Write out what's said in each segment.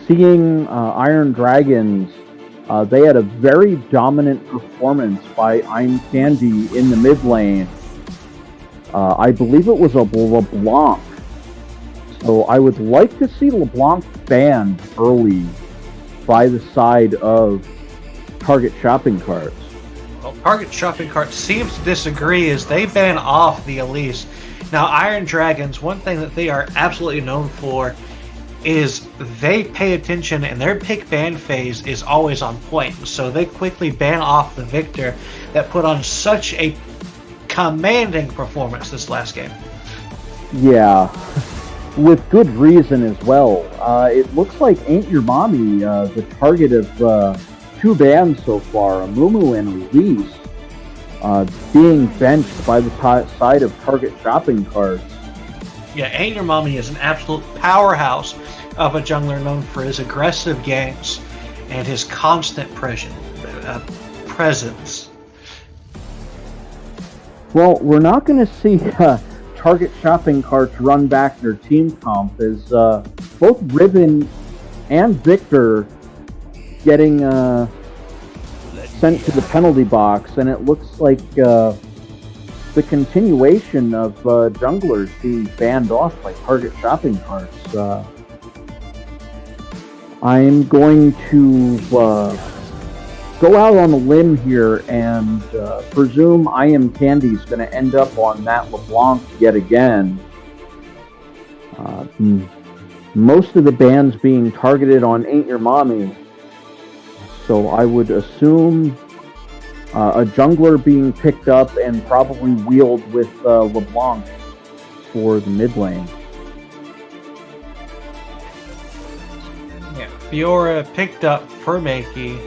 Seeing Iron Dragons, they had a very dominant performance by I'm Candy in the mid lane. I believe it was a LeBlanc. So I would like to see LeBlanc banned early by the side of Target Shopping Carts. Well, Target Shopping Cart seems to disagree as they ban off the Elise. Now, Iron Dragons, one thing that they are absolutely known for is they pay attention and their pick ban phase is always on point. So they quickly ban off the Victor that put on such a commanding performance this last game. Yeah, with good reason as well. It looks like Ain't Your Mommy, the target of two bans so far, Amumu and Elise, being benched by the side of Target Shopping Carts. Yeah, Ain't Your Mommy is an absolute powerhouse of a jungler known for his aggressive ganks and his constant presence. Well, we're not going to see Target Shopping Carts run back their team comp as both Ribbon and Victor getting sent to the penalty box, and it looks like the continuation of junglers being banned off by Target Shopping Carts. I'm going to go out on a limb here and presume I Am Candy's going to end up on that LeBlanc yet again. Most of the bans being targeted on Ain't Your Mommy. So I would assume a jungler being picked up and probably wheeled with LeBlanc for the mid lane. Yeah, Fiora picked up for Makey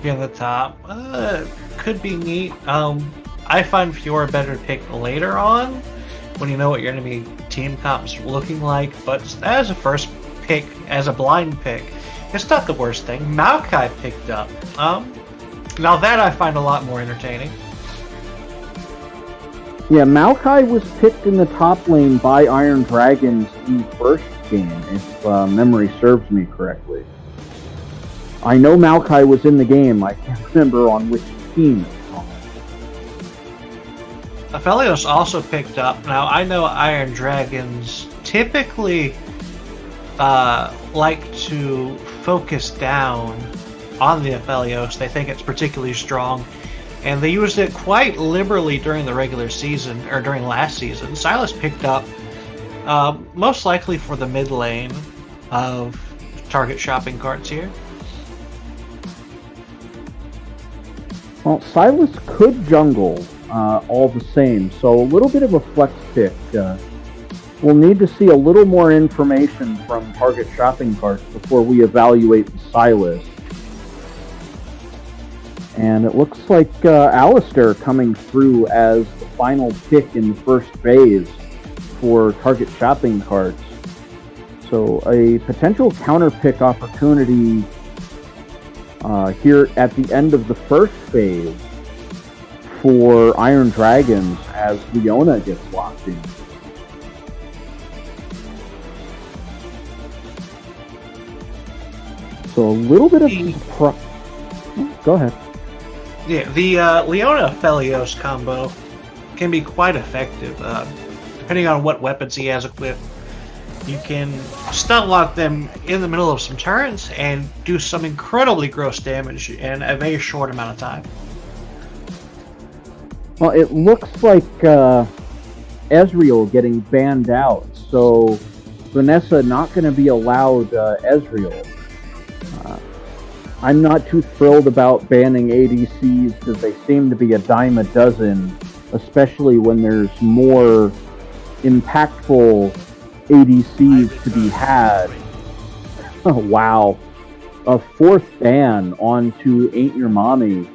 in the top. Could be neat. I find Fiora better to pick later on when you know what your enemy team comp's looking like, but as a first pick, as a blind pick, it's not the worst thing. Maokai picked up. Now that I find a lot more entertaining. Yeah, Maokai was picked in the top lane by Iron Dragons in the first game, if memory serves me correctly. I know Maokai was in the game. I can't remember on which team. Aphelios also picked up. Now, I know Iron Dragons typically like to focus down on the Aphelios. They think it's particularly strong, and they used it quite liberally during the regular season, or during last season. Silas picked up most likely for the mid lane of Target Shopping Carts here. Well, Silas could jungle all the same, so a little bit of a flex pick. We'll need to see a little more information from Target Shopping Carts before we evaluate the Silas. And it looks like Alistair coming through as the final pick in the first phase for Target Shopping Carts. So a potential counter pick opportunity here at the end of the first phase for Iron Dragons as Leona gets locked in. So a little bit of... Go ahead. Yeah, the Leona Aphelios combo can be quite effective. Depending on what weapons he has equipped, you can stun lock them in the middle of some turns and do some incredibly gross damage in a very short amount of time. Well, it looks like Ezreal getting banned out, so Vanessa not going to be allowed Ezreal. I'm not too thrilled about banning ADCs because they seem to be a dime a dozen, especially when there's more impactful ADCs to be had. Oh, wow. A fourth ban onto Ain't Your Mommy.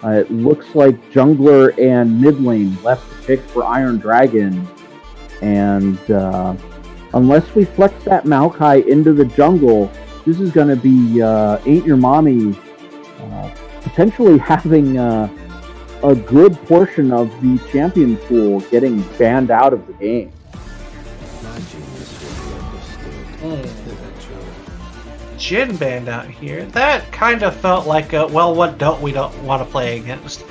It looks like jungler and mid lane left to pick for Iron Dragon. And unless we flex that Maokai into the jungle, this is going to be Ain't Your Mommy potentially having a good portion of the champion pool getting banned out of the game. Jin banned out here. That kind of felt like a, well, what don't we don't want to play against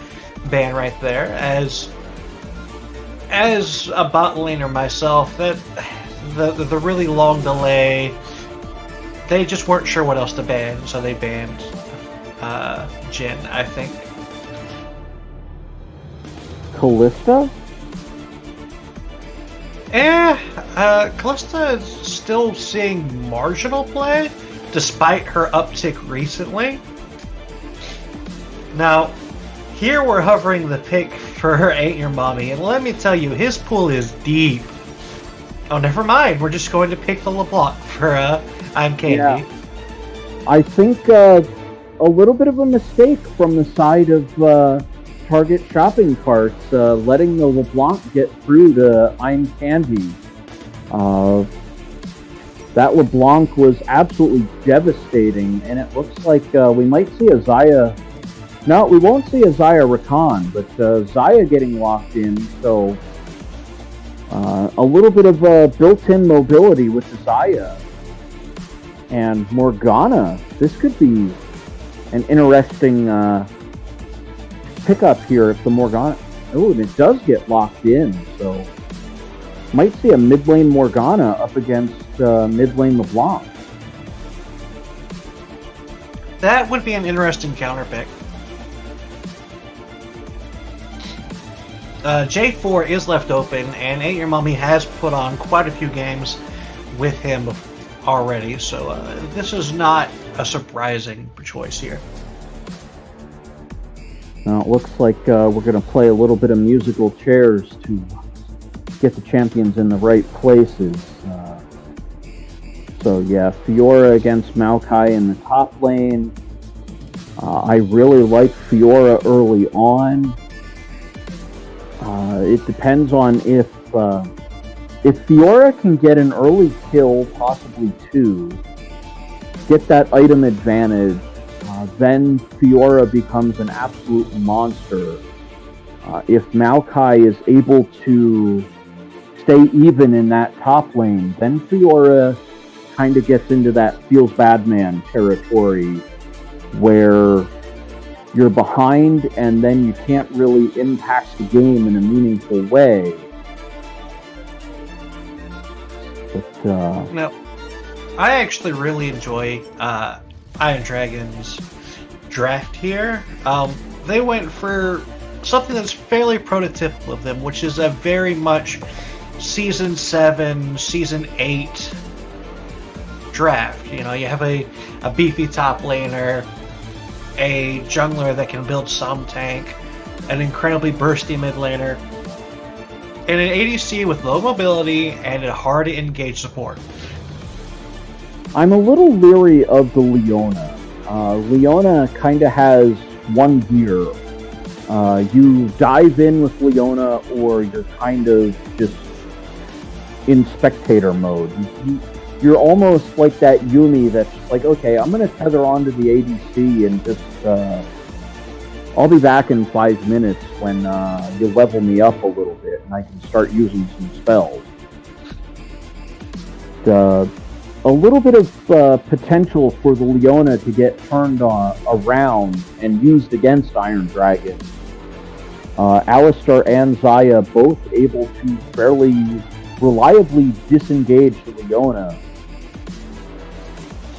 ban right there. As a bot laner myself, that the really long delay, they just weren't sure what else to ban, so they banned Jin, I think. Callista? Callista is still seeing marginal play, despite her uptick recently. Now, here we're hovering the pick for her Ain't Your Mommy, and let me tell you, his pool is deep. Oh, never mind, we're just going to pick the LeBlanc for I'm Candy. Yeah. I think a little bit of a mistake from the side of Target shopping carts, letting the LeBlanc get through to I'm Candy. That LeBlanc was absolutely devastating, and it looks like we might see a Xayah. No, we won't see a Xayah Rakan, but Xayah getting locked in, so a little bit of built-in mobility with the Xayah. And Morgana, this could be an interesting pickup here if the Morgana... Oh, and it does get locked in, so... Might see a mid lane Morgana up against mid lane LeBlanc. That would be an interesting counter pick. J4 is left open, and Ain't Your Mommy has put on quite a few games with him already, so this is not a surprising choice here. Now it looks like we're going to play a little bit of musical chairs to get the champions in the right places. So yeah, Fiora against Maokai in the top lane. I really like Fiora early on. It depends on if Fiora can get an early kill, possibly two, get that item advantage, then Fiora becomes an absolute monster. If Maokai is able to stay even in that top lane, then Fiora kind of gets into that feels bad man territory where you're behind and then you can't really impact the game in a meaningful way. But no, I actually really enjoy Iron Dragon's draft here. They went for something that's fairly prototypical of them, which is a very much Season 7, Season 8 draft. You know, you have a beefy top laner, a jungler that can build some tank, an incredibly bursty mid laner, and an ADC with low mobility and a hard-to-engage support. I'm a little leery of the Leona. Leona kind of has one gear. You dive in with Leona, or you're kind of just in spectator mode. You're almost like that Yumi that's just like, okay, I'm going to tether onto the ADC and just, I'll be back in 5 minutes when you level me up a little bit and I can start using some spells. A little bit of potential for the Leona to get turned around and used against Iron Dragon. Alistar and Xayah both able to fairly reliably disengage the Leona.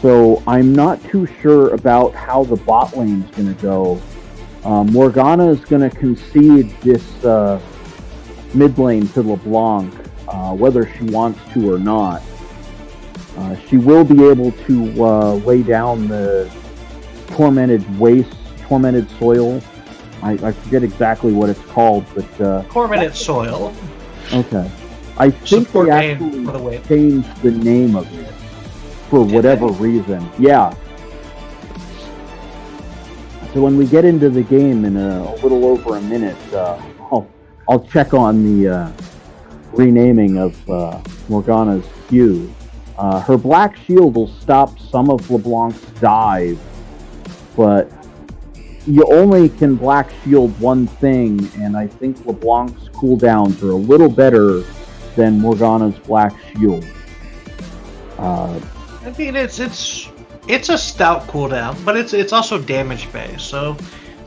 So I'm not too sure about how the bot lane's going to go. Morgana is going to concede this mid lane to LeBlanc, whether she wants to or not. She will be able to lay down the Tormented Waste, Tormented Soil. I forget exactly what it's called, but... Tormented Soil. Okay. I think they actually changed the name of it for whatever reason. Yeah. So when we get into the game in a little over a minute, I'll check on the renaming of Morgana's Q. Her Black Shield will stop some of LeBlanc's dive, but you only can Black Shield one thing, and I think LeBlanc's cooldowns are a little better than Morgana's Black Shield. I mean, it's It's a stout cooldown, but it's also damage based. So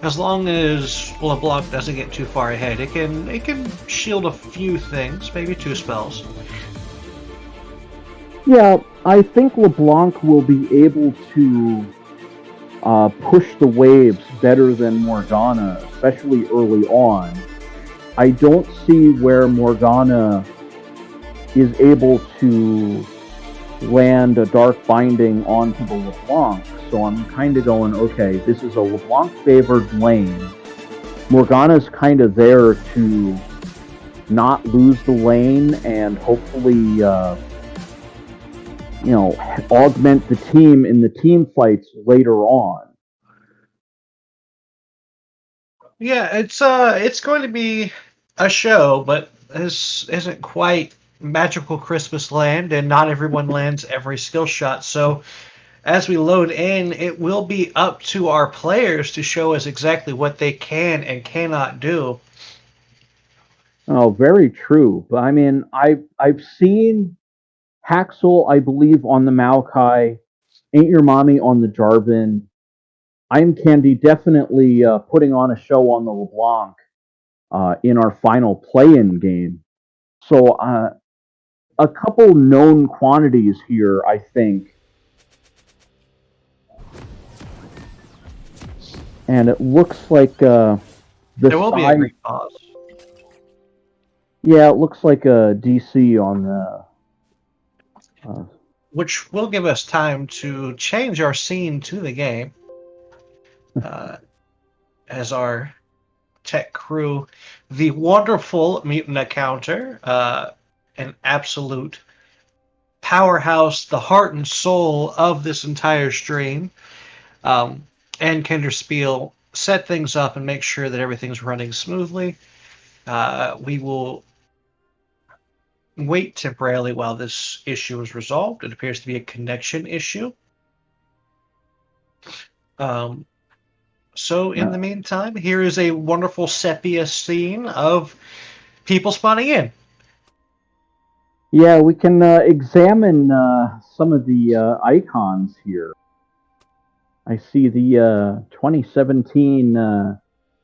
as long as LeBlanc doesn't get too far ahead, it can shield a few things, maybe 2 spells. Yeah, I think LeBlanc will be able to push the waves better than Morgana, especially early on. I don't see where Morgana is able to land a Dark Binding onto the LeBlanc, so I'm kind of going, okay, this is a LeBlanc-favored lane. Morgana's kind of there to not lose the lane and hopefully augment the team in the team fights later on. Yeah, it's going to be a show, but this isn't quite magical Christmas land, and not everyone lands every skill shot. So as we load in, it will be up to our players to show us exactly what they can and cannot do. Oh, very true. But I mean, I've seen Haxel, I believe, on the Maokai, Ain't Your Mommy on the Jarvan. I'm Candy definitely putting on a show on the LeBlanc in our final play-in game. So a couple known quantities here, I think. And it looks like there will be a great pause. Yeah, it looks like a DC on the. Which will give us time to change our scene to the game. As our tech crew, the wonderful mutant encounter, an absolute powerhouse, the heart and soul of this entire stream, and Kinderspiel set things up and make sure that everything's running smoothly. We will wait temporarily while this issue is resolved. It appears to be a connection issue. So in the meantime, here is a wonderful sepia scene of people spawning in. Yeah, we can examine some of the icons here. I see the 2017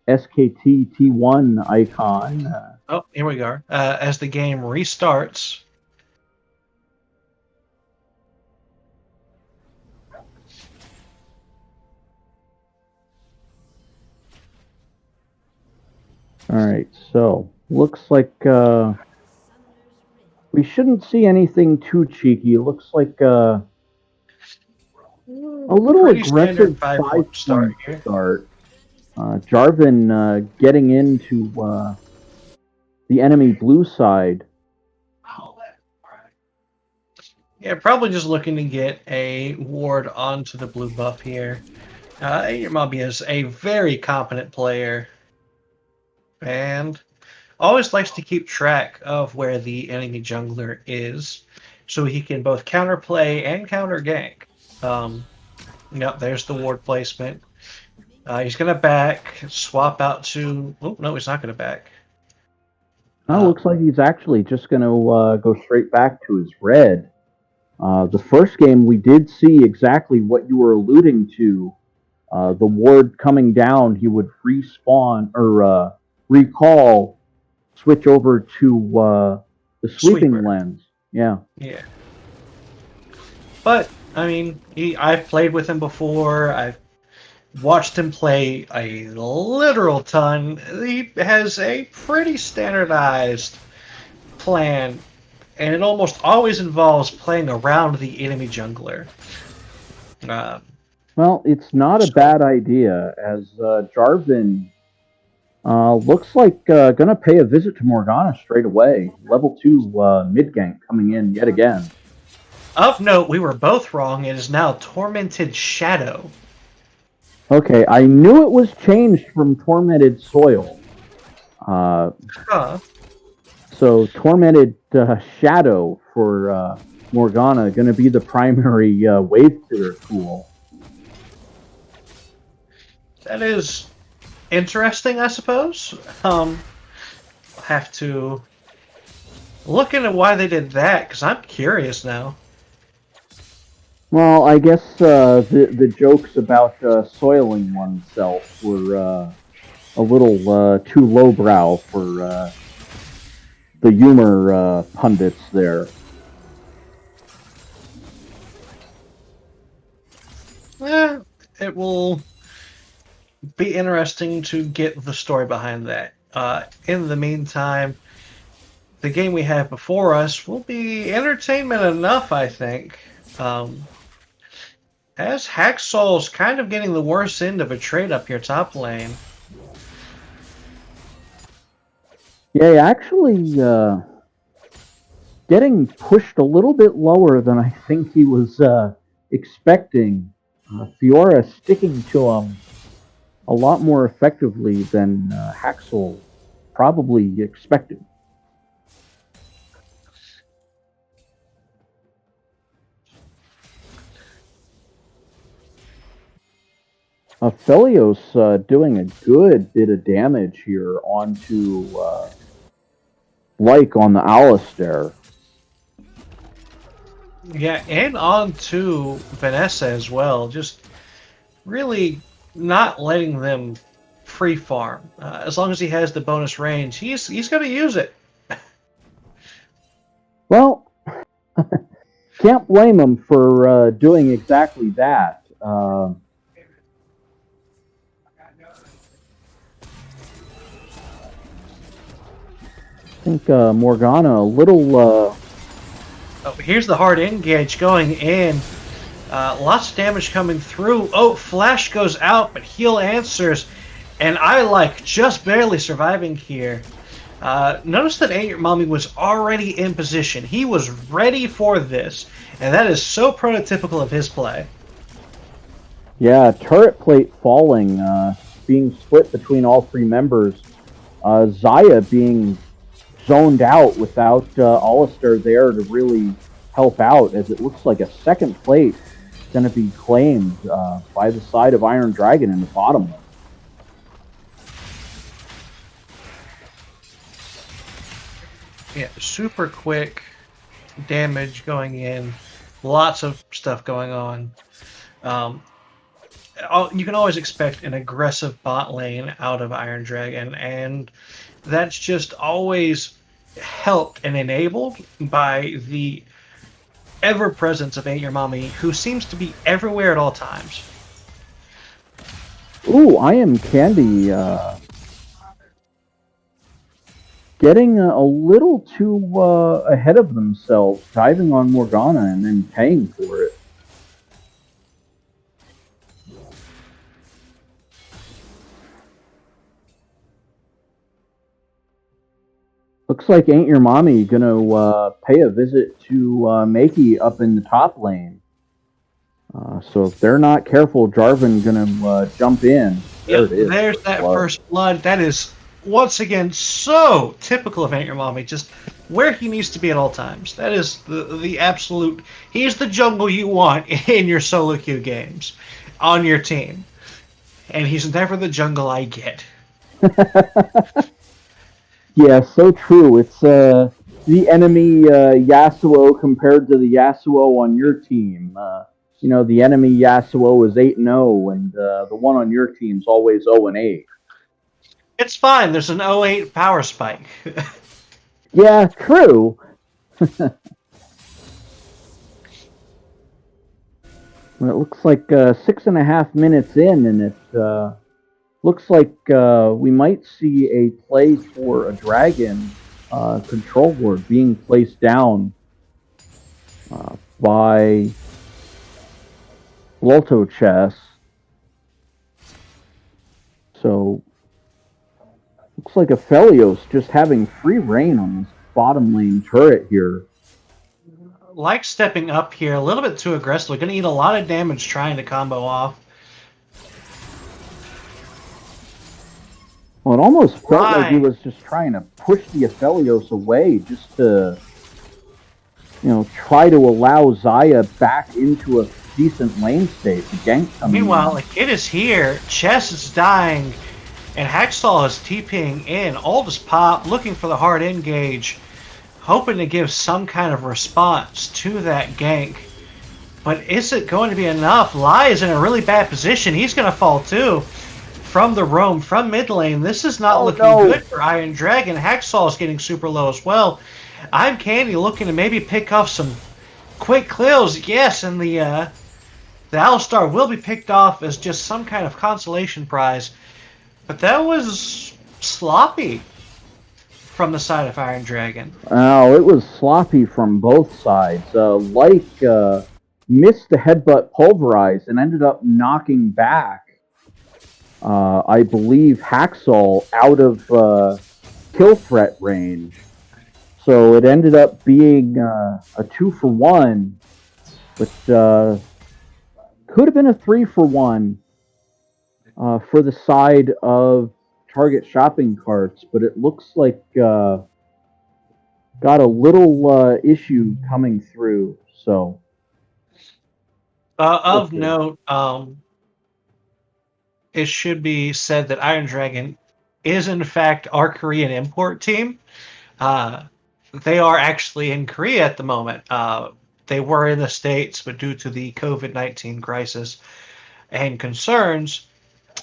SKT T1 icon. Oh, here we go. As the game restarts. All right, so looks like we shouldn't see anything too cheeky. Looks like a little Pretty aggressive 5-point start here. Jarvan getting into the enemy blue side. Yeah, probably just looking to get a ward onto the blue buff here. Yamabi is a very competent player and always likes to keep track of where the enemy jungler is so he can both counterplay and counter gank. Yep, there's the ward placement. He's going to back, swap out to... Oh, no, he's not going to back. Looks like he's actually just going to go straight back to his red. The first game, we did see exactly what you were alluding to. The ward coming down, he would respawn or recall, switch over to the sleeping Sweeper. lens. Yeah. Yeah. But, I mean, I've played with him before. I've watched him play a literal ton. He has a pretty standardized plan, and it almost always involves playing around the enemy jungler. Well, it's not a bad idea, as Jarvan looks like going to pay a visit to Morgana straight away. Level 2 mid gank coming in yet again. Of note, we were both wrong. It is now Tormented Shadow. Okay, I knew it was changed from Tormented Soil. So Tormented Shadow for Morgana going to be the primary wave clear tool. That is interesting, I suppose. I'll have to look into why they did that, because I'm curious now. Well, I guess the jokes about soiling oneself were a little too lowbrow for the humor pundits there. Eh, it will be interesting to get the story behind that. In the meantime, the game we have before us will be entertainment enough, I think. As Hacksaw's kind of getting the worst end of a trade up your top lane. Yeah, actually getting pushed a little bit lower than I think he was expecting. Fiora sticking to him a lot more effectively than Haxel probably expected. Felios doing a good bit of damage here onto Like on the Alistair. Yeah, and on to Vanessa as well. Just really not letting them free farm. As long as he has the bonus range, he's going to use it. Well, can't blame him for doing exactly that. I think Morgana a little. Oh, here's the hard engage going in. Lots of damage coming through. Oh, Flash goes out, but heal answers. And I like just barely surviving here. Notice that Ain't Your Mommy was already in position. He was ready for this. And that is so prototypical of his play. Yeah, turret plate falling, being split between all three members. Zaya being zoned out without Alistair there to really help out, as it looks like a second plate is going to be claimed by the side of Iron Dragon in the bottom. Yeah, super quick damage going in. Lots of stuff going on. You can always expect an aggressive bot lane out of Iron Dragon, and that's just always helped and enabled by the ever presence of Ain't Your Mommy, who seems to be everywhere at all times. Ooh, I Am Candy getting a little too ahead of themselves, diving on Morgana and then paying for it. Looks like Ain't Your Mommy gonna pay a visit to Makey up in the top lane. So if they're not careful, Jarvan gonna jump in. There Yep, it is. there's that first blood. That is once again so typical of Ain't Your Mommy. Just where he needs to be at all times. That is the absolute. He's the jungle you want in your solo queue games on your team, and he's never the jungle I get. Yeah, so true. It's the enemy Yasuo compared to the Yasuo on your team. The enemy Yasuo is 8-0, and the one on your team's always 0-8. It's fine. There's an 08 power spike. Yeah, true. Well, it looks like 6.5 minutes in, and it looks like we might see a play for a dragon control ward being placed down by Lotto Chess. So looks like Aphelios just having free reign on this bottom lane turret here. Like stepping up here a little bit too aggressively. Going to eat a lot of damage trying to combo off. Well, it almost felt like he was just trying to push the Aphelios away just to, try to allow Zaya back into a decent lane state. The gank coming Meanwhile, in. like it is here. Chess is dying, and Hacksaw is TPing in. Aldous Pop looking for the hard engage, hoping to give some kind of response to that gank. But is it going to be enough? Lai is in a really bad position. He's going to fall too. From the roam, from mid lane, this is not looking good for Iron Dragon. Hacksaw is getting super low as well. I'm Candy looking to maybe pick off some quick kills. Yes, and the Alistar will be picked off as just some kind of consolation prize. But that was sloppy from the side of Iron Dragon. Oh, it was sloppy from both sides. Missed the headbutt pulverize and ended up knocking back, I believe, Hacksaw out of kill threat range. So it ended up being a 2-for-1, but could have been a 3-for-1 for the side of Target shopping carts, but it looks like got a little issue coming through. So, of note, it should be said that Iron Dragon is in fact our Korean import team. They are actually in Korea at the moment. They were in the States, but due to the COVID-19 crisis and concerns,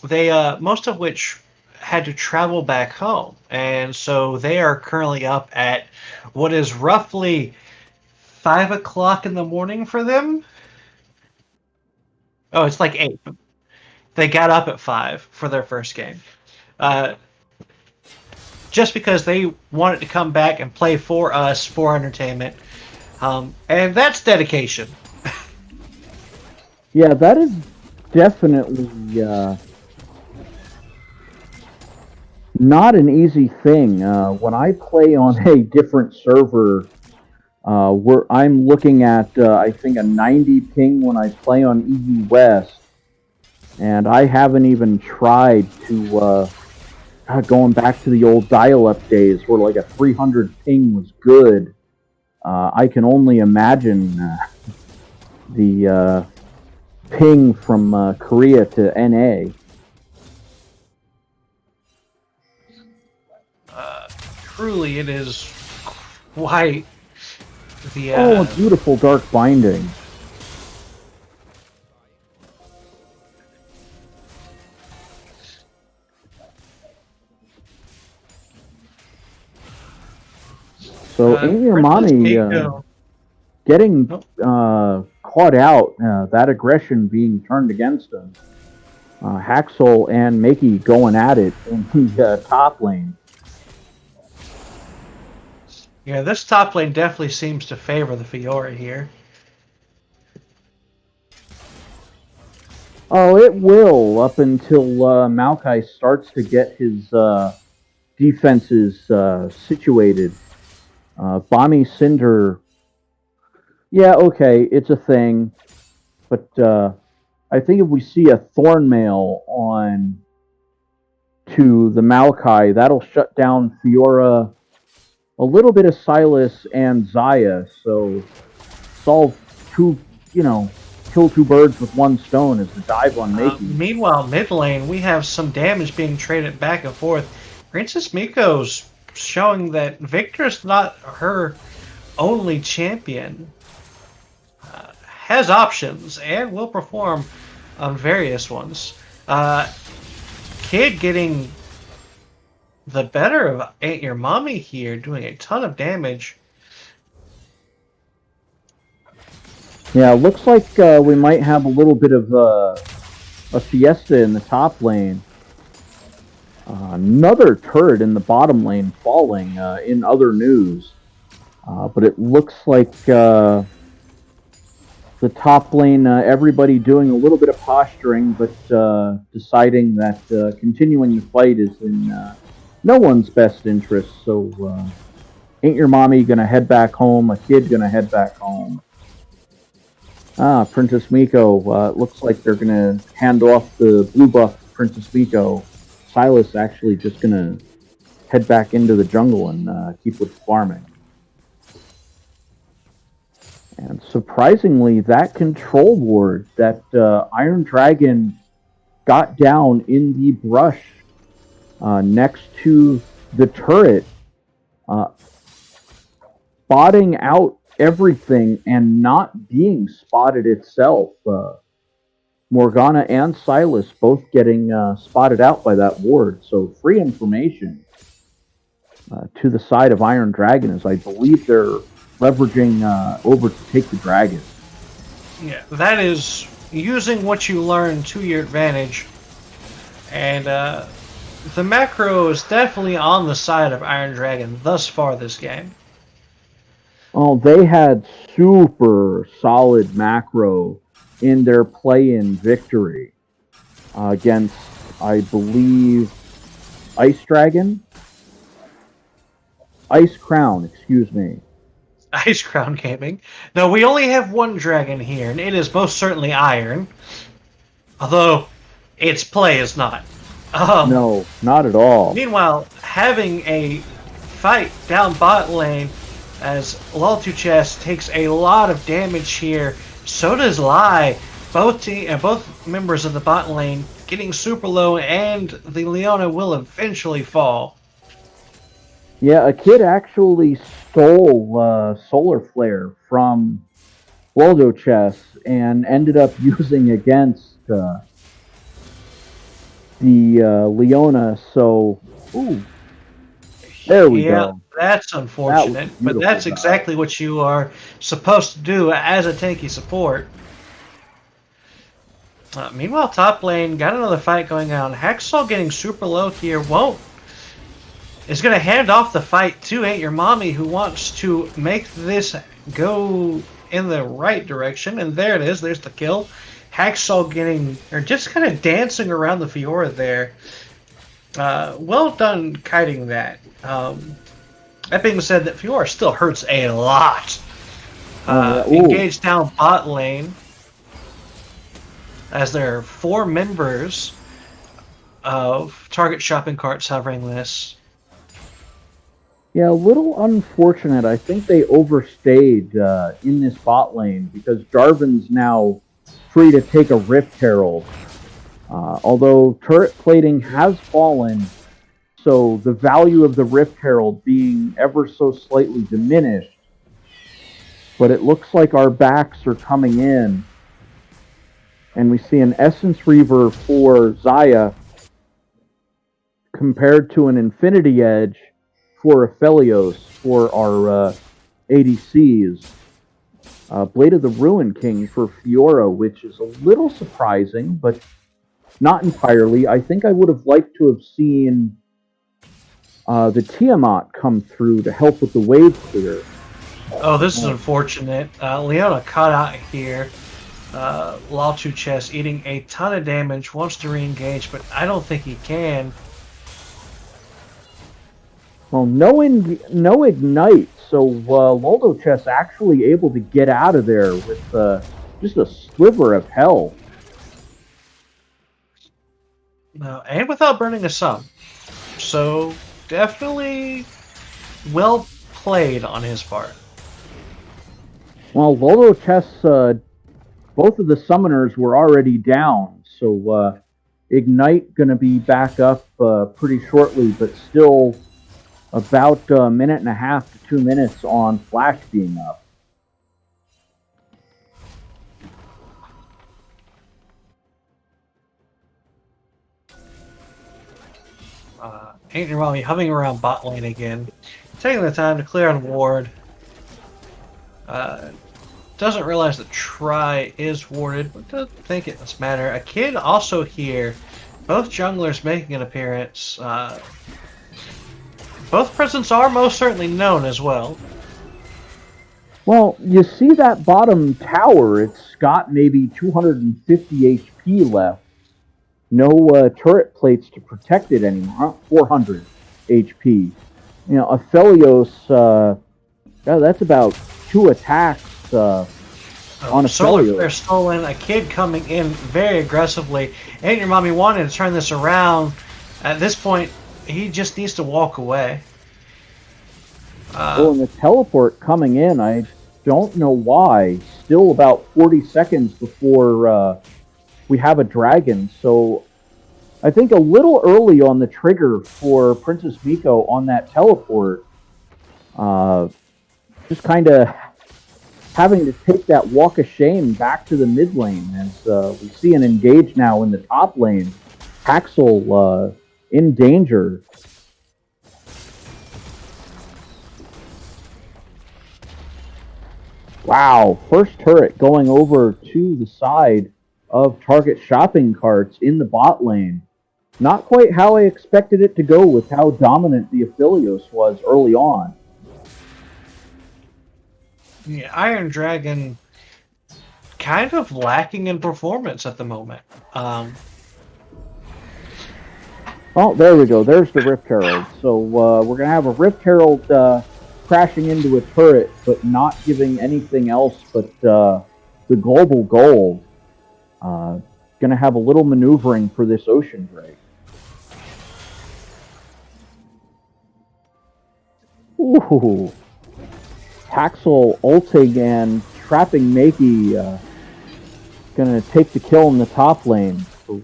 they most of which had to travel back home, and so they are currently up at what is roughly 5 o'clock in the morning for them. Oh, it's like 8. They got up at 5 for their first game. Just because they wanted to come back and play for us, for entertainment. And that's dedication. Yeah, that is definitely not an easy thing. When I play on a different server, I'm looking at, I think, a 90 ping when I play on EU West. And I haven't even tried to, going back to the old dial-up days where like a 300 ping was good. I can only imagine the ping from Korea to NA. Truly, it is quite the... Oh, beautiful dark binding. So Inuyamani getting caught out, that aggression being turned against him. Haxel and Makey going at it in the top lane. Yeah, this top lane definitely seems to favor the Fiora here. Oh, it will, up until Maokai starts to get his defenses situated. Bommy Cinder, yeah, okay, it's a thing, but I think if we see a Thornmail on to the Maokai, that'll shut down Fiora, a little bit of Silas and Zaya, so solve two, kill two birds with one stone as the dive on Makey. Meanwhile, mid lane, we have some damage being traded back and forth. Princess Miko's showing that Victor's not her only champion. Has options and will perform on various ones. Kid getting the better of Ain't Your Mommy here, doing a ton of damage. Yeah, looks like we might have a little bit of a fiesta in the top lane. Another turret in the bottom lane falling in other news. But it looks like the top lane, everybody doing a little bit of posturing, but deciding that continuing the fight is in no one's best interest. So Ain't Your Mommy gonna head back home, a kid gonna head back home. Princess Miko, looks like they're gonna hand off the blue buff to Princess Miko. Silas actually just gonna head back into the jungle and keep with farming. And surprisingly, that control ward that Iron Dragon got down in the brush next to the turret, spotting out everything and not being spotted itself. Morgana and Silas both getting spotted out by that ward. So free information to the side of Iron Dragon, as I believe they're leveraging over to take the dragon. Yeah, that is using what you learn to your advantage. And the macro is definitely on the side of Iron Dragon thus far this game. Oh, they had super solid macro in their play-in victory against, I believe, Ice Crown, excuse me. Ice Crown Gaming. No, we only have one dragon here, and it is most certainly Iron. Although, its play is not. No, not at all. Meanwhile, having a fight down bot lane as Lol2 Chess takes a lot of damage here. So does Lai. Both members of the bot lane getting super low, and the Leona will eventually fall. Yeah, a kid actually stole Solar Flare from Waldo Chess and ended up using against the Leona. So, ooh, there we go. That's unfortunate, but that's exactly what you are supposed to do as a tanky support. Meanwhile, top lane got another fight going on. Hacksaw getting super low here is going to hand off the fight to Ain't Your Mommy, who wants to make this go in the right direction. And there it is. There's the kill. Hacksaw just kind of dancing around the Fiora there. Well done kiting that. That being said, that Fiora still hurts a lot. Engaged down bot lane, as there are 4 members of Target Shopping Carts hovering this. Yeah, a little unfortunate. I think they overstayed in this bot lane because Jarvan's now free to take a Rift Herald. Although turret plating has fallen, so the value of the Rift Herald being ever so slightly diminished. But it looks like our backs are coming in. And we see an Essence Reaver for Xayah compared to an Infinity Edge for Aphelios for our ADCs. Blade of the Ruin King for Fiora, which is a little surprising, but not entirely. I think I would have liked to have seen the Tiamat come through to help with the wave clear. Oh, this is unfortunate. Leona caught out here. Lol2 Chess eating a ton of damage, wants to re-engage, but I don't think he can. Well, no ignite, so Loldo Chess actually able to get out of there with just a sliver of health. No, and without burning a sum. So, definitely well played on his part. Well, Loldo Chess, both of the summoners were already down, so Ignite going to be back up pretty shortly, but still about a minute and a half to 2 minutes on Flash being up. Ain't Your Mommy hovering around bot lane again, taking the time to clear on ward. Doesn't realize that Try is warded, but doesn't think it does matter. A kid also here, both junglers making an appearance. Both presents are most certainly known as well. Well, you see that bottom tower, it's got maybe 250 HP left. No turret plates to protect it anymore. 400 HP. You know, Aphelios, that's about 2 attacks on Aphelios. Solar Flare stolen, a kid coming in very aggressively. Ain't Your Mommy wanted to turn this around. At this point, he just needs to walk away. Well, and the teleport coming in, I don't know why. Still about 40 seconds before we have a dragon, so I think a little early on the trigger for Princess Miko on that teleport. Just kind of having to take that walk of shame back to the mid lane as we see an engage now in the top lane. Haxel in danger. Wow, first turret going over to the side of target shopping carts in the bot lane. Not quite how I expected it to go with how dominant the Aphelios was early on. Yeah, Iron Dragon kind of lacking in performance at the moment. Oh, there we go. There's the Rift Herald. So we're going to have a Rift Herald crashing into a turret, but not giving anything else but the global gold. Going to have a little maneuvering for this Ocean Drake. Ooh. Haxel ulting and trapping Makey. Going to take the kill in the top lane. So,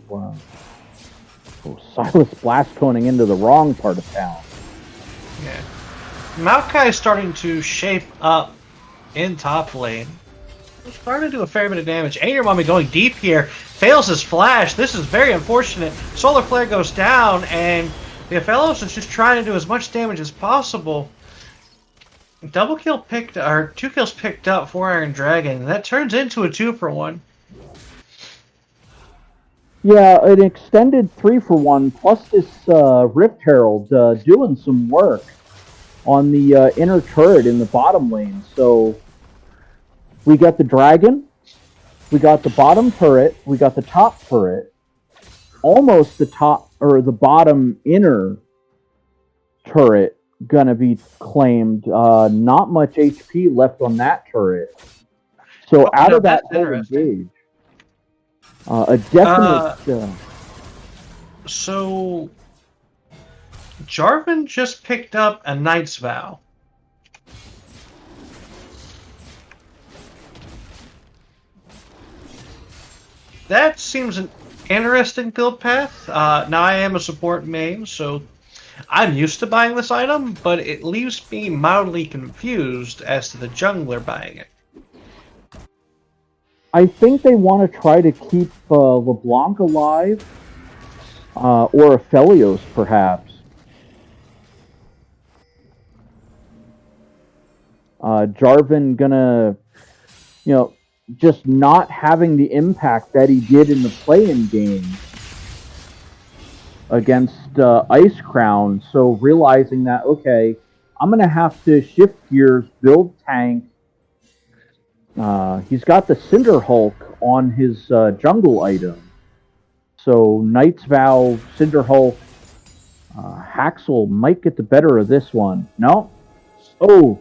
Silas blast coning into the wrong part of town. Yeah. Maokai is starting to shape up in top lane. He's starting to do a fair bit of damage. Anger Mommy going deep here. Fails his flash. This is very unfortunate. Solar Flare goes down, and the Aphelios is just trying to do as much damage as possible. Double kill picked, or 2 kills picked up for Iron Dragon. That turns into a 2-for-1. Yeah, an extended 3-for-1 plus this Rift Herald doing some work on the inner turret in the bottom lane. So we got the dragon, we got the bottom turret, we got the top turret, almost the top or the bottom inner turret gonna be claimed. Not much HP left on that turret. So out of that whole engage, a definite. So Jarvan just picked up a Knight's Vow. That seems an interesting build path. Now I am a support main, so I'm used to buying this item, but it leaves me mildly confused as to the jungler buying it. I think they want to try to keep LeBlanc alive, or Aphelios perhaps. Jarvan gonna, just not having the impact that he did in the play-in game against Ice Crown. So realizing that, okay, I'm gonna have to shift gears, build tank. He's got the Cinder Hulk on his jungle item. So Knight's Vow, Cinder Hulk, Haxel might get the better of this one. No? Oh.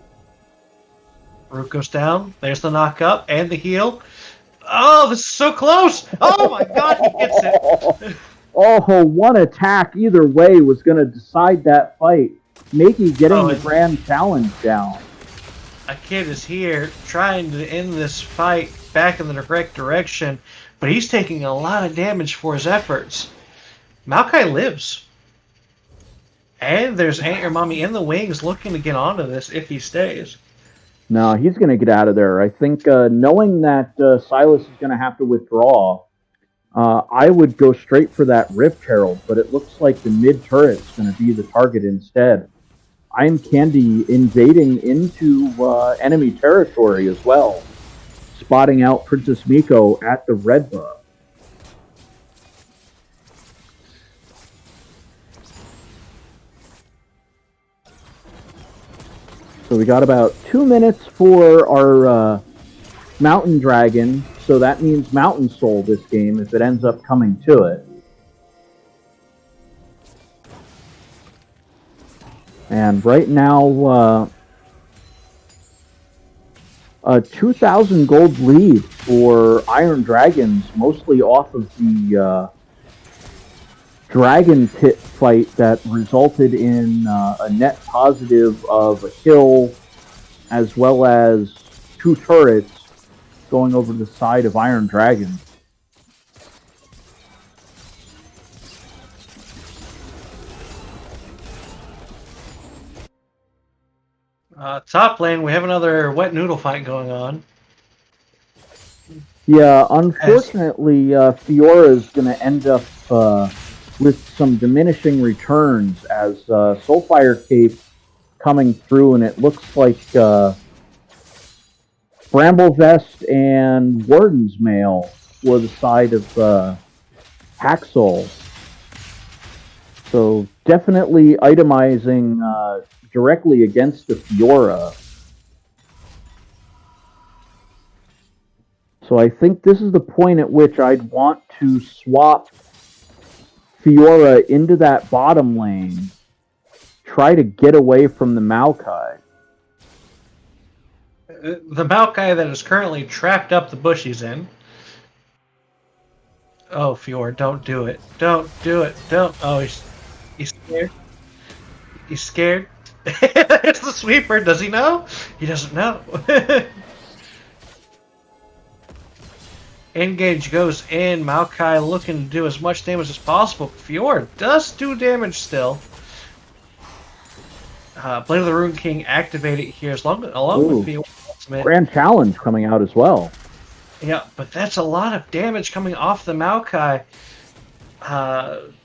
Root goes down. There's the knock up and the heal. Oh, this is so close! Oh my god, he gets it! Oh, one attack either way was going to decide that fight. Makey getting the grand challenge down. A kid is here trying to end this fight back in the correct direction, but he's taking a lot of damage for his efforts. Maokai lives. And there's Aunt Your Mommy in the wings looking to get onto this if he stays. No, he's going to get out of there. I think knowing that Silas is going to have to withdraw, I would go straight for that Rift Herald, but it looks like the mid turret's going to be the target instead. Iron Candy invading into enemy territory as well, spotting out Princess Miko at the red buff. So we got about 2 minutes for our Mountain Dragon, so that means Mountain Soul this game if it ends up coming to it. And right now, a 2,000 gold lead for Iron Dragons, mostly off of the Dragon Pit fight that resulted in a net positive of a kill, as well as 2 turrets going over the side of Iron Dragon. Top lane, we have another wet noodle fight going on. Yeah, unfortunately, Fiora is going to end up with some diminishing returns as Soulfire Cape coming through, and it looks like Bramble Vest and Warden's Mail for the side of Haxel. So definitely itemizing directly against the Fiora. So I think this is the point at which I'd want to swap Fiora into that bottom lane, try to get away from the Maokai. The Maokai that is currently trapped up the bush he's in. Oh, Fiora, don't do it. Don't do it. Don't. Oh, he's scared. He's scared. It's the sweeper. Does he know? He doesn't know. Engage goes in. Maokai looking to do as much damage as possible. Fiora does do damage still. Blade of the Rune King activated here along with Fiora's ultimate. Grand Challenge coming out as well. Yeah, but that's a lot of damage coming off the Maokai.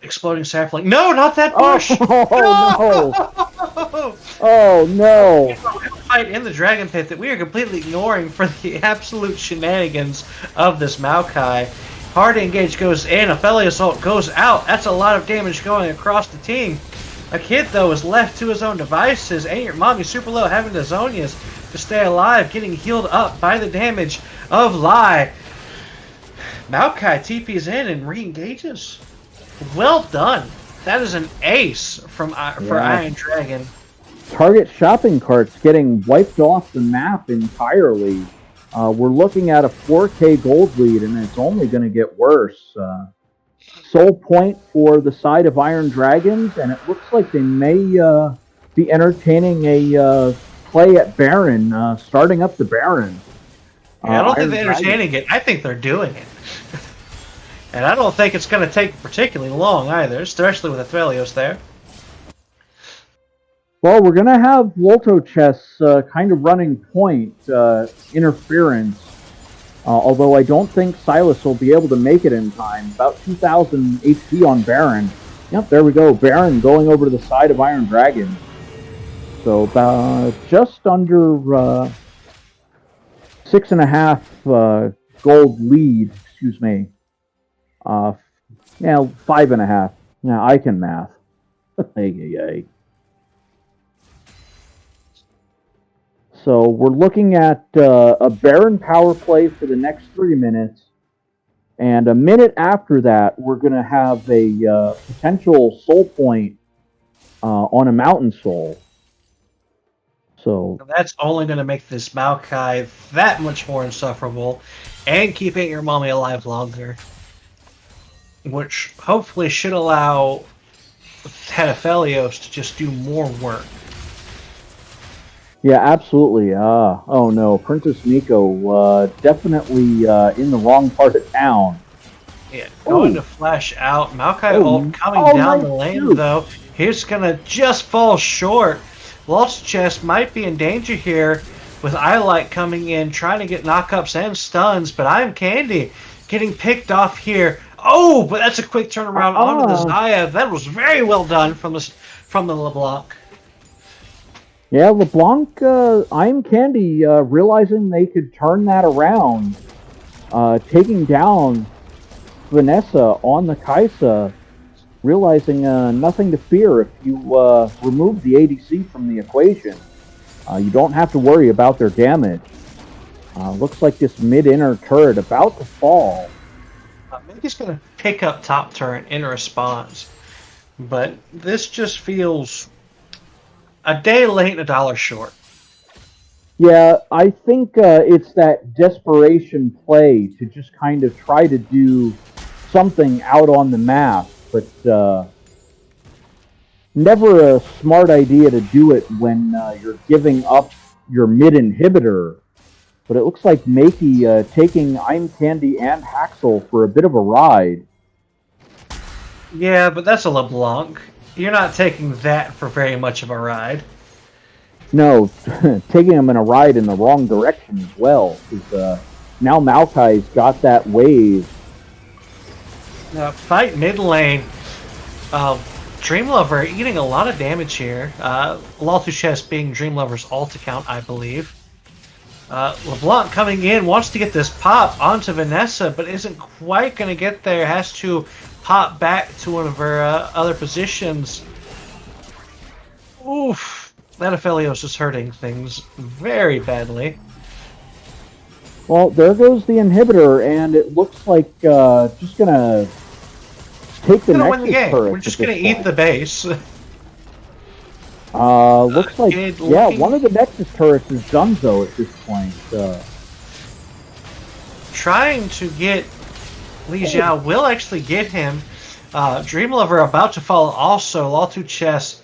Exploding Sapling. No, not that bush! Oh, no! Oh, no! Fight in the Dragon Pit that we are completely ignoring for the absolute shenanigans of this Maokai. Hard engage goes in, a Felly Assault goes out. That's a lot of damage going across the team. A kid, though, is left to his own devices. Ain't Your Mommy super low, having the Zonias to stay alive, getting healed up by the damage of Lai. Maokai TP's in and re-engages. Well done. That is an ace for Iron Dragon. Target shopping carts getting wiped off the map entirely. We're looking at a 4K gold lead, and it's only going to get worse. Soul point for the side of Iron Dragons, and it looks like they may be entertaining a play at Baron, starting up the Baron. Yeah, I don't think they're entertaining it. I think they're doing it. And I don't think it's going to take particularly long either, especially with Athelios there. Well, we're going to have Volto Chess kind of running point interference, although I don't think Silas will be able to make it in time. About 2,000 HP on Baron. Yep, there we go. Baron going over to the side of Iron Dragon. So just under 6.5 gold lead, excuse me. Yeah, 5.5. Now I can math. Hey. So we're looking at a Baron power play for the next 3 minutes, and a minute after that, we're going to have a potential soul point on a Mountain Soul. So that's only going to make this Maokai that much more insufferable, and keep Ain't Your Mommy alive longer, which hopefully should allow Athelios to just do more work. Yeah, absolutely. Oh no, Princess Miko definitely in the wrong part of town. Yeah, going to flash out. Maokai ult coming down the lane, though. He's going to just fall short. Lost Chest might be in danger here with Eyelight coming in, trying to get knockups and stuns, but I'm Candy getting picked off here. Oh, but that's a quick turnaround onto the Zaya. That was very well done from the LeBlanc. Yeah, LeBlanc, I'm Candy, realizing they could turn that around, taking down Vanessa on the Kaisa, realizing nothing to fear if you remove the ADC from the equation. You don't have to worry about their damage. Looks like this mid-inner turret about to fall. Maybe he's going to pick up top turret in response, but this just feels a day late and a dollar short. Yeah, I think it's that desperation play to just kind of try to do something out on the map, but never a smart idea to do it when you're giving up your mid inhibitor. But it looks like Makey taking I'm Candy and Haxel for a bit of a ride. Yeah, but that's a LeBlanc. You're not taking that for very much of a ride. No, taking him in a ride in the wrong direction as well. Because now Maokai's got that wave. Fight mid lane. Dreamlover eating a lot of damage here. Laltu Chess being Dreamlover's ult account, I believe. LeBlanc coming in, wants to get this pop onto Vanessa, but isn't quite going to get there. Has to pop back to one of her other positions. Oof. That Aphelios is hurting things very badly. Well, there goes the inhibitor, and it looks like just going to take the We're gonna win the Nexus game. turret. We're just going to eat the base. Looks like, one of the Nexus turrets is done, though, at this point. Trying to get Li Xiao will actually get him. Dreamlover about to fall also. Laltu Chess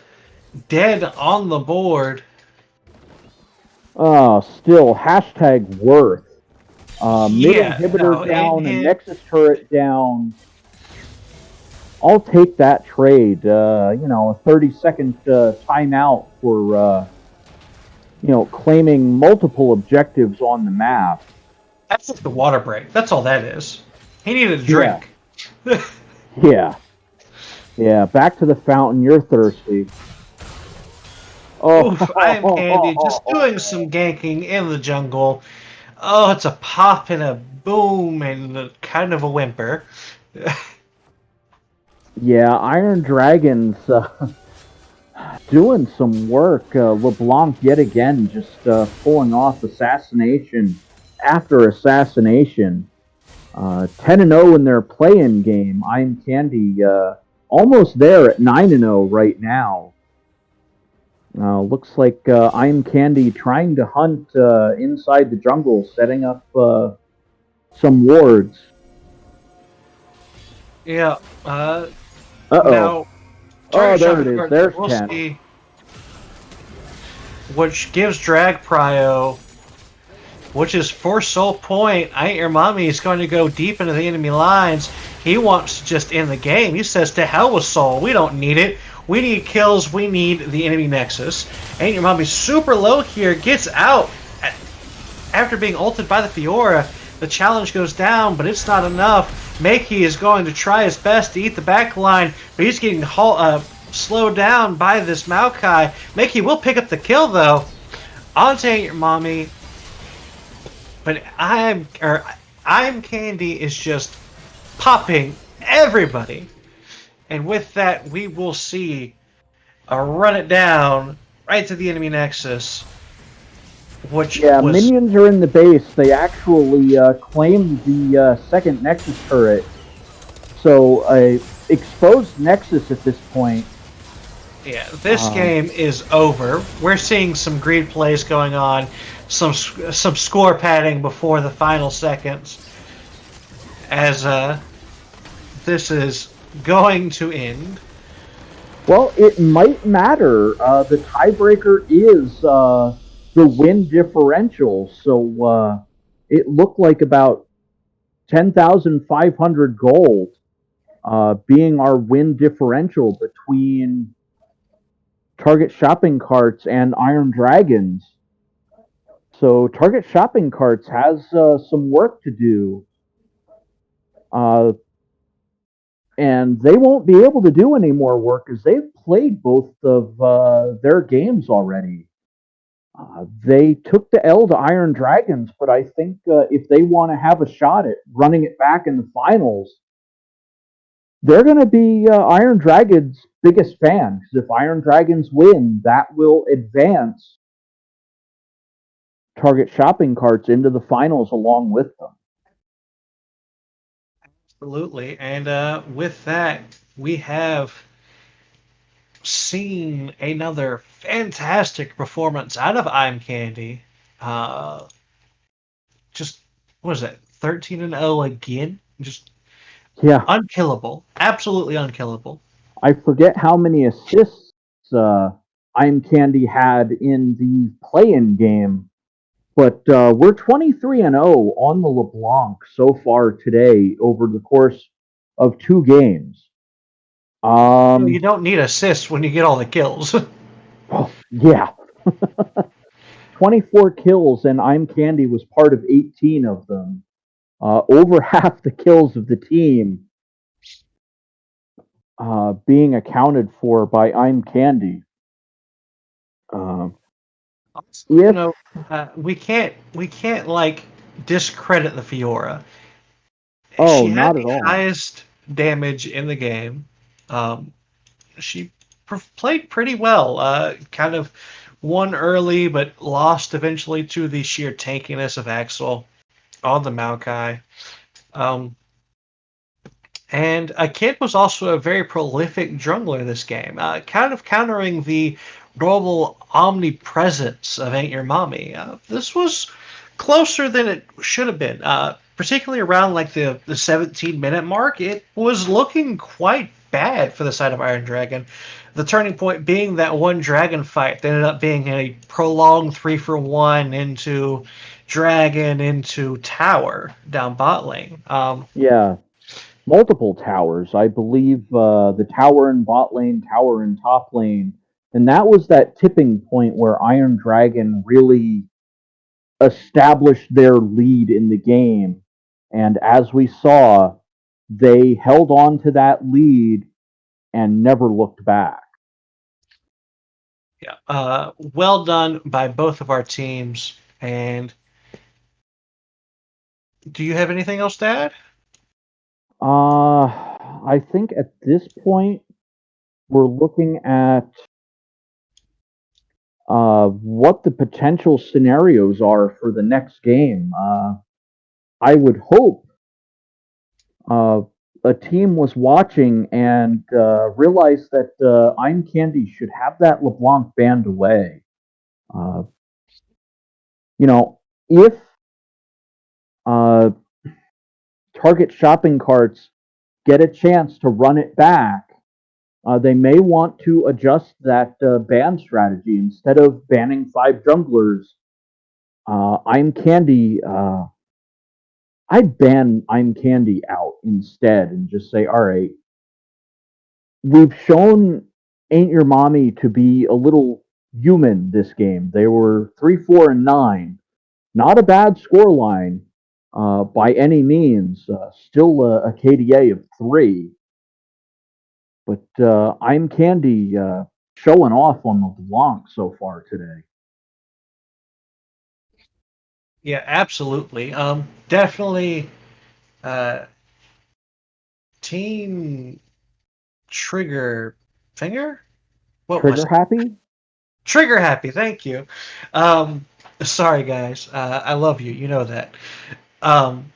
dead on the board. Still, hashtag worth. Mid inhibitor down, and Nexus turret down. I'll take that trade. A 30-second timeout for, claiming multiple objectives on the map. That's just the water break. That's all that is. He needed a drink. Yeah. Yeah, back to the fountain. You're thirsty. Oh, Oof, I am Candy, just doing some ganking in the jungle. Oh, it's a pop and a boom and kind of a whimper. Yeah, Iron Dragon's doing some work. LeBlanc yet again just pulling off assassination after assassination. 10-0 in their play-in game. I'm Candy almost there at 9-0 right now. Looks like I'm Candy trying to hunt inside the jungle, setting up some wards. Yeah. Now, there it is. There's 10. Which gives Drag Prio, which is for Soul Point. I Ain't Your Mommy is going to go deep into the enemy lines. He wants to just end the game. He says, to hell with Soul. We don't need it. We need kills. We need the enemy Nexus. Ain't Your Mommy super low here. Gets out after being ulted by the Fiora. The challenge goes down, but it's not enough. Makey is going to try his best to eat the back line, but he's getting slowed down by this Maokai. Makey will pick up the kill, though. Onto Ain't Your Mommy. But I'm Candy is just popping everybody. And with that, we will see a run it down right to the enemy Nexus. Minions are in the base. They actually claimed the second Nexus turret. So, exposed Nexus at this point. Yeah, this game is over. We're seeing some greed plays going on, some score padding before the final seconds, as this is going to end. Well, it might matter. The tiebreaker is the win differential. So it looked like about 10,500 gold being our win differential between Target Shopping Carts and Iron Dragons. So Target Shopping Carts has some work to do. And they won't be able to do any more work because they've played both of their games already. They took the L to Iron Dragons, but I think if they want to have a shot at running it back in the finals, they're going to be Iron Dragons' biggest fan. Because if Iron Dragons win, that will advance Target Shopping Carts into the finals along with them. Absolutely. And with that, we have seen another fantastic performance out of I'm Candy. Just, what is that, 13-0 again? Just unkillable. Absolutely unkillable. I forget how many assists I'm Candy had in the play-in game, but we're 23-0 on the LeBlanc so far today over the course of 2 games. You don't need assists when you get all the kills. Oh, yeah. 24 kills, and I'm Candy was part of 18 of them. Over half the kills of the team being accounted for by I'm Candy. Uh, Also, if we can't like discredit the Fiora. Oh, She had not the at all. highest damage in the game. Um, she played pretty well. Kind of won early, but lost eventually to the sheer tankiness of Axel on the Maokai. Um, and Kid was also a very prolific jungler in this game, kind of countering the normal omnipresence of Ain't Your Mommy. This was closer than it should have been, particularly around like the 17-minute mark. It was looking quite bad for the side of Iron Dragon. The turning point being that one dragon fight that ended up being a prolonged 3-for-1 into dragon into tower down bot lane. Yeah, multiple towers. I believe the tower in bot lane, tower in top lane, and that was that tipping point where Iron Dragon really established their lead in the game. And as we saw, they held on to that lead and never looked back. Yeah. Well done by both of our teams. And do you have anything else to add? I think at this point we're looking at what the potential scenarios are for the next game. I would hope uh, a team was watching and realized that I'm Candy should have that LeBlanc banned away. Uh, you know, if uh, Target shopping carts get a chance to run it back, they may want to adjust that ban strategy. Instead of banning 5 junglers, I'm Candy. I'd ban I'm Candy out instead and just say, all right, we've shown Ain't Your Mommy to be a little human this game. They were 3, 4, and 9. Not a bad scoreline by any means. Still a KDA of 3. But I'm Candy showing off on the Blanc so far today. Yeah, absolutely. Definitely. Uh, Team Trigger Finger. What was Trigger it? happy? Trigger Happy. Thank you. Um, Sorry, guys. I love you. You know that. Um,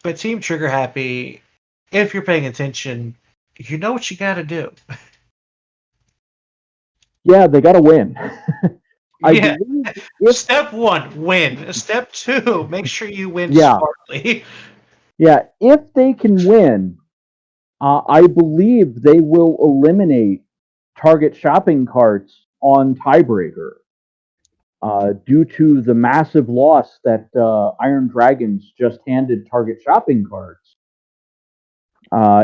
but Team Trigger Happy. If you're paying attention, you know what you got to do. Yeah, they got to win. I Yeah. believe if Step one, win. Step two, make sure you win yeah, smartly. yeah, if they can win, I believe they will eliminate Target shopping carts on tiebreaker due to the massive loss that Iron Dragons just handed Target shopping carts.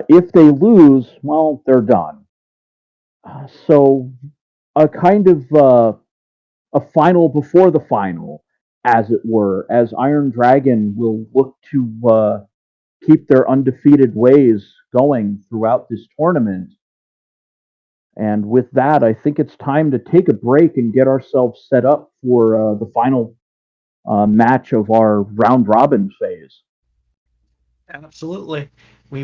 If they lose, well, they're done. So a kind of a final before the final, as it were, as Iron Dragon will look to keep their undefeated ways going throughout this tournament. And with that, I think it's time to take a break and get ourselves set up for the final match of our round robin phase. Absolutely. We